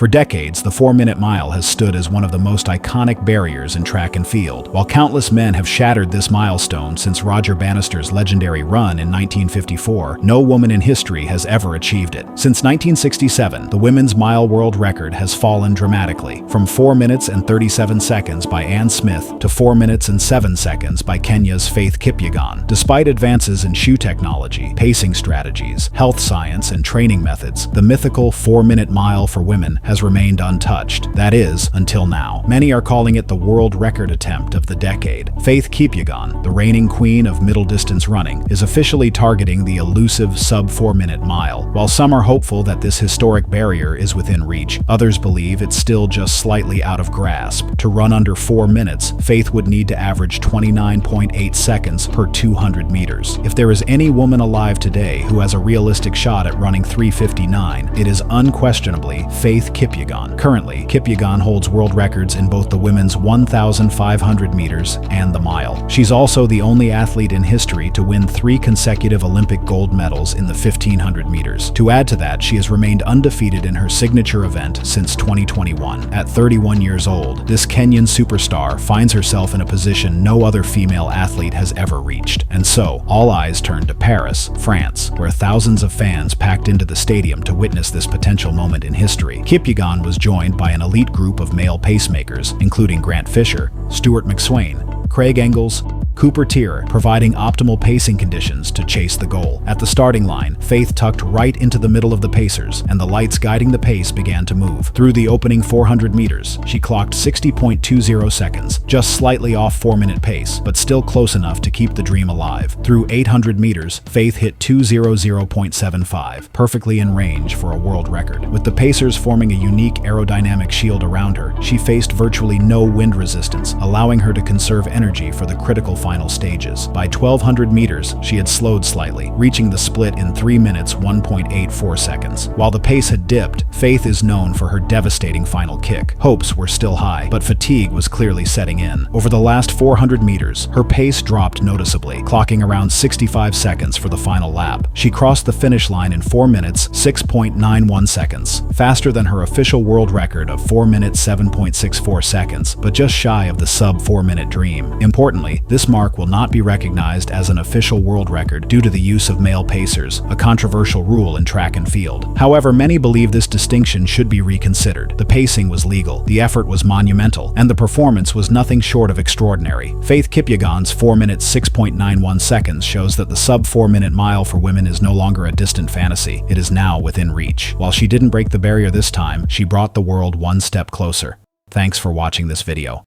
For decades, the 4-minute mile has stood as one of the most iconic barriers in track and field. While countless men have shattered this milestone since Roger Bannister's legendary run in 1954, no woman in history has ever achieved it. Since 1967, the women's mile world record has fallen dramatically, from 4 minutes and 37 seconds by Ann Smith to 4 minutes and 7 seconds by Kenya's Faith Kipyegon. Despite advances in shoe technology, pacing strategies, health science, and training methods, the mythical 4-minute mile for women has remained untouched. That is, until now. Many are calling it the world record attempt of the decade. Faith Kipyegon, the reigning queen of middle-distance running, is officially targeting the elusive sub-4-minute mile. While some are hopeful that this historic barrier is within reach, others believe it's still just slightly out of grasp. To run under 4 minutes, Faith would need to average 29.8 seconds per 200 meters. If there is any woman alive today who has a realistic shot at running 3:59, it is unquestionably Faith Kipyegon. Currently, Kipyegon holds world records in both the women's 1,500 meters and the mile. She's also the only athlete in history to win 3 consecutive Olympic gold medals in the 1,500 meters. To add to that, she has remained undefeated in her signature event since 2021. At 31 years old, this Kenyan superstar finds herself in a position no other female athlete has ever reached. And so, all eyes turn to Paris, France, where thousands of fans packed into the stadium to witness this potential moment in history. Kipyegon was joined by an elite group of male pacemakers, including Grant Fisher, Stuart McSwain, Craig Engels, Cooper Teare, providing optimal pacing conditions to chase the goal. At the starting line, Faith tucked right into the middle of the pacers, and the lights guiding the pace began to move. Through the opening 400 meters, she clocked 60.20 seconds, just slightly off 4-minute pace, but still close enough to keep the dream alive. Through 800 meters, Faith hit 2:00.75, perfectly in range for a world record. With the pacers forming a unique aerodynamic shield around her, she faced virtually no wind resistance, allowing her to conserve energy for the critical final stages. By 1,200 meters, she had slowed slightly, reaching the split in 3 minutes 1.84 seconds. While the pace had dipped, Faith is known for her devastating final kick. Hopes were still high, but fatigue was clearly setting in. Over the last 400 meters, her pace dropped noticeably, clocking around 65 seconds for the final lap. She crossed the finish line in 4 minutes 6.91 seconds, faster than her official world record of 4 minutes 7.64 seconds, but just shy of the sub-4-minute dream. Importantly, this mark will not be recognized as an official world record due to the use of male pacers, a controversial rule in track and field. However, many believe this distinction should be reconsidered. The pacing was legal, the effort was monumental, and the performance was nothing short of extraordinary. Faith Kipyegon's 4 minutes 6.91 seconds shows that the sub-4-minute mile for women is no longer a distant fantasy. It is now within reach. While she didn't break the barrier this time, she brought the world one step closer. Thanks for watching this video.